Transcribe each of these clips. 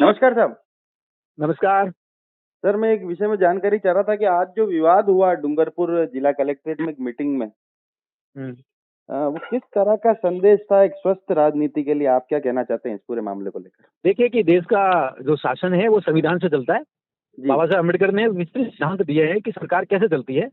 नमस्कार साहब। नमस्कार। सर, मैं एक विषय में जानकारी चाह रहा था कि आज जो विवाद हुआ डूंगरपुर जिला कलेक्ट्रेट में एक मीटिंग में, हुँ। वो किस तरह का संदेश था एक स्वस्थ राजनीति के लिए? आप क्या कहना चाहते हैं इस पूरे मामले को लेकर? देखिए कि देश का जो शासन है वो संविधान से चलता है। जी, बाबा साहब अम्बेडकर ने विस्तृत सिद्धांत दिए हैं कि सरकार कैसे चलती है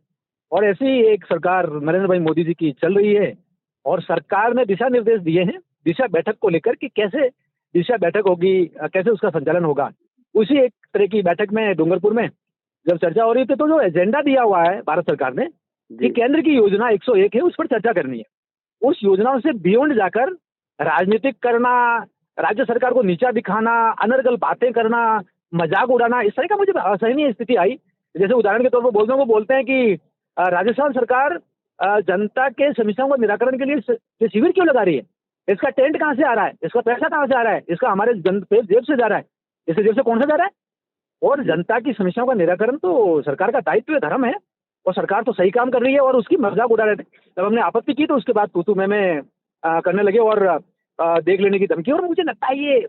और ऐसी ही एक सरकार नरेंद्र भाई मोदी जी की चल रही है और सरकार ने दिशा निर्देश दिए हैं, दिशा बैठक को लेकर कि कैसे दिशा बैठक होगी, कैसे उसका संचालन होगा। उसी एक तरह की बैठक में डूंगरपुर में जब चर्चा हो रही थी तो जो एजेंडा दिया हुआ है भारत सरकार ने कि जी, केंद्र की योजना 101 है उस पर चर्चा करनी है। उस योजनाओं से बियॉन्ड जाकर राजनीतिक करना, राज्य सरकार को नीचा दिखाना, अनर्गल बातें करना, मजाक उड़ाना, इस तरह का मुझे असहनीय स्थिति आई। जैसे उदाहरण के तौर पर बोलते हैं, वो बोलते हैं कि राजस्थान सरकार जनता के समस्याओं का निराकरण के लिए ये शिविर क्यों लगा रही है? इसका टेंट कहाँ से आ रहा है? इसका पैसा कहाँ से आ रहा है? इसका हमारे जेब से जा रहा है। इसके जेब से कौन सा जा रहा है? और जी। जनता की समस्याओं का निराकरण तो सरकार का दायित्व है, धर्म है और सरकार तो सही काम कर रही है और उसकी मजाक उड़ा रहे थे। जब हमने आपत्ति की तो उसके बाद तू-तू मैं-मैं करने लगे और देख लेने की धमकी और मुझे लगता है ये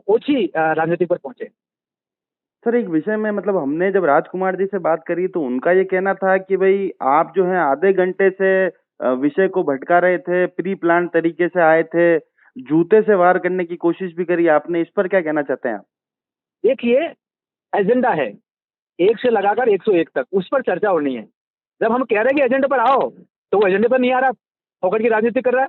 ओछी राजनीति पर पहुँचे। सर, एक विषय में मतलब हमने जब राजकुमार जी से बात करी तो उनका ये कहना था कि भई आप जो हैं आधे घंटे से विषय को भटका रहे थे, प्री प्लान तरीके से आए थे, जूते से वार करने की कोशिश भी करी आपने। इस पर क्या कहना चाहते हैं आप? देखिए, एजेंडा है, 1 से लगाकर 101 तक, उस पर चर्चा होनी है। जब हम कह रहे हैं कि एजेंडे पर आओ, तो वो एजेंडे पर नहीं आ रहा, फोकट की राजनीति कर रहा है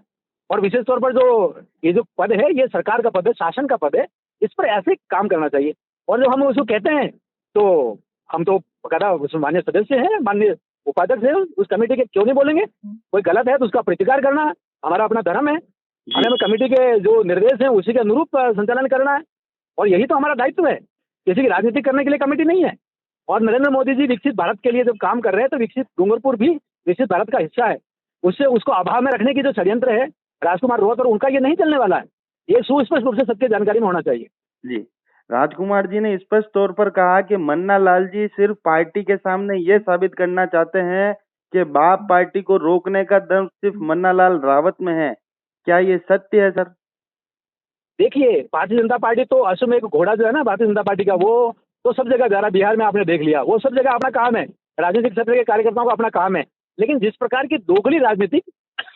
और विशेष तौर पर ये जो पद है, ये सरकार का पद है, शासन का पद है, इस पर ऐसे काम करना चाहिए। और जब हम उसको कहते हैं, तो हम तो बकायदा उस माननीय सदस्य हैं, माननीय उपाध्यक्ष हैं उस कमेटी के, क्यों नहीं बोलेंगे? कोई गलत है तो उसका प्रतिकार करना हमारा अपना धर्म है। जी। हमें कमेटी के जो निर्देश हैं, उसी के अनुरूप संचालन करना है और यही तो हमारा दायित्व है। किसी की राजनीति करने के लिए कमेटी नहीं है। और नरेंद्र मोदी जी विकसित भारत के लिए जब काम कर रहे हैं तो विकसित डूंगरपुर भी विकसित भारत का हिस्सा है। उससे उसको अभाव में रखने की जो षड्यंत्र है राजकुमार रोहत और उनका, ये नहीं चलने वाला है। ये सुस्पष्ट रूप से सबके जानकारी में होना चाहिए। जी। राजकुमार जी ने स्पष्ट तौर पर कहा कि मन्ना लाल जी सिर्फ पार्टी के सामने ये साबित करना चाहते हैं कि बाप पार्टी को रोकने का दम सिर्फ मन्ना लाल रावत में है। क्या ये सत्य है सर? देखिए, भारतीय जनता पार्टी तो असल में एक घोड़ा जो है ना भारतीय जनता पार्टी का, वो तो सब जगह जा रहा है। बिहार में आपने देख लिया, वो सब जगह अपना काम है। राजनीतिक क्षेत्र के कार्यकर्ताओं का अपना काम है। लेकिन जिस प्रकार की दोगली राजनीति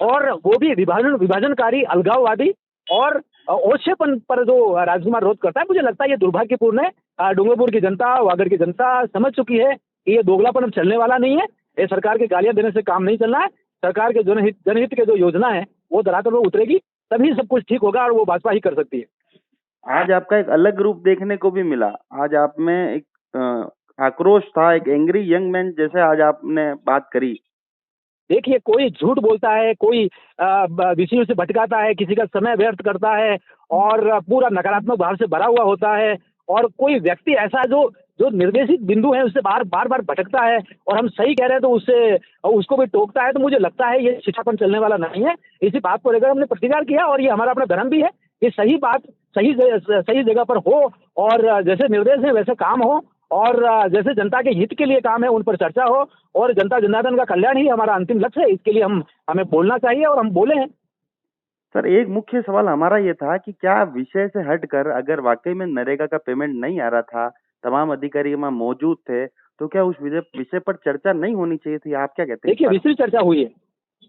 और वो भी विभाजनकारी, अलगाववादी और ओछेपन पर जो राजकुमार रोध करता है, मुझे लगता है ये दुर्भाग्यपूर्ण है। डूंगरपुर की जनता, वागड़ की जनता समझ चुकी है कि ये दोगलापन अब चलने वाला नहीं है। ये सरकार के गालियां देने से काम नहीं चलना है। सरकार के जनहित के जो योजना है, वो धरातल पर उतरेगी, तभी सब कुछ ठीक होगा और वो भाजपा ही कर सकती है। आज आपका एक अलग रूप देखने को भी मिला। आज आप में एक आक्रोश था, एक एंग्री यंग मैन जैसे आज आपने बात करी। देखिए, कोई झूठ बोलता है, कोई विषयों से भटकाता है, किसी का समय व्यर्थ करता है और पूरा नकारात्मक भाव से भरा हुआ होता है और कोई व्यक्ति ऐसा जो जो निर्देशित बिंदु है उससे बार-बार भटकता है और हम सही कह रहे हैं तो उससे उसको भी टोकता है, तो मुझे लगता है ये शिक्षापन चलने वाला नहीं है। इसी बात को लेकर हमने प्रतिकार किया और ये हमारा अपना धर्म भी है कि सही बात सही जगह पर हो और जैसे निर्देश है वैसे काम हो और जैसे जनता के हित के लिए काम है उन पर चर्चा हो और जनता जनार्दन का कल्याण ही हमारा अंतिम लक्ष्य है। इसके लिए हमें बोलना चाहिए और हम बोले हैं। सर, एक मुख्य सवाल हमारा ये था कि क्या विषय से हटकर अगर वाक़ई में नरेगा का पेमेंट नहीं आ रहा था, तमाम अधिकारी वहाँ मौजूद विषय तो क्या उस विषय पर चर्चा नहीं होनी चाहिए थी? आप क्या कहते हैं इस देखिए, बारे में? विस्तृत चर्चा हुई है।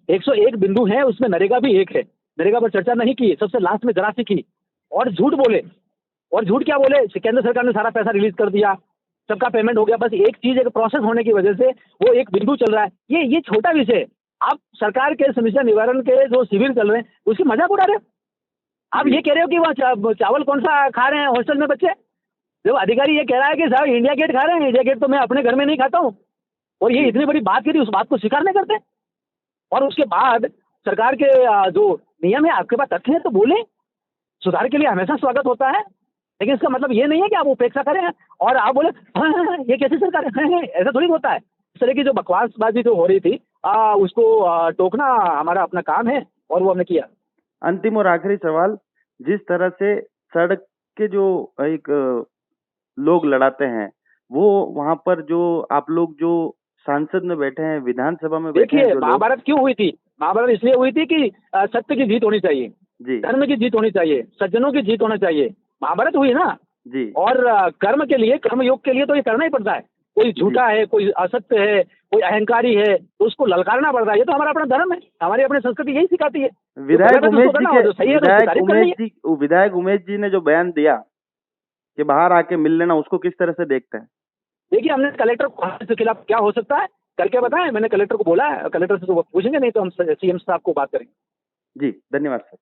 101 बिंदु हैं, उसमें नरेगा भी एक है। नरेगा पर चर्चा नहीं की, सबसे लास्ट में ज़रा-सी की और झूठ बोले। और झूठ क्या बोले? केंद्र सरकार ने सारा पैसा रिलीज़ कर दिया, सबका पेमेंट हो गया। बस एक चीज़, एक प्रोसेस होने की वजह से वो एक बिंदु चल रहा है। ये छोटा विषय है। आप सरकार के समस्या निवारण के जो शिविर चल रहे हैं, उसकी मज़ाक उड़ा रहे हो। आप जी, ये कह रहे हो कि वहाँ चावल कौन-सा खा रहे हैं हॉस्टल में बच्चे? जब अधिकारी ये कह रहा है कि साहब इंडिया गेट खा रहे हैं, इंडिया गेट तो मैं अपने घर में नहीं खाता हूँ और ये जी। इतनी बड़ी बात करी, उस बात को स्वीकार नहीं करते। और उसके बाद सरकार के जो नियम है, आपके पास तथ्य है तो बोलें। सुधार के लिए हमेशा स्वागत होता है, लेकिन इसका मतलब ये नहीं है कि आप उपेक्षा करें और आप बोले हाँ, हाँ, हाँ, ये कैसी सरकार है? हाँ, हाँ, ऐसा थोड़ी होता है। इस तरह की जो बकवासबाजी जो हो रही थी उसको टोकना हमारा अपना काम है और वो हमने किया। अंतिम और आखिरी सवाल, जिस तरह से सड़क के जो एक लोग लड़ाते हैं, वो वहाँ पर जो आप लोग जो संसद में बैठे हैं, विधानसभा में बैठे हैं देखिए, जो लोग। महाभारत क्यों हुई थी? महाभारत इसलिए हुई थी कि सत्य की जीत होनी चाहिए, जी, धर्म की जीत होनी चाहिए, सज्जनों की जीत होना चाहिए। महाभारत हुई ना, जी और कर्म के लिए, कर्म योग के लिए तो ये करना ही पड़ता है। कोई जी। झूठा है, कोई असत्य है, कोई अहंकारी है, तो उसको ललकारना पड़ता है। ये तो हमारा अपना धर्म है, हमारी अपनी संस्कृति यही सिखाती है। जो विधायक गलत है तो उमेश उसको जी करना, के और जो सही है तो उसकी विधायक तारीफ करनी उमेश है। जी विधायक उमेश जी ने जो बयान दिया कि बाहर आके मिल लेना, उसको किस तरह से देखते हैं? देखिए, हमने कलेक्टर को कहा इसके खिलाफ क्या हो सकता है, करके बताएं। मैंने कलेक्टर को बोला है, कलेक्टर से तो वो पूछेंगे, नहीं तो हम सीएम साहब को बात करेंगे। जी, धन्यवाद सर।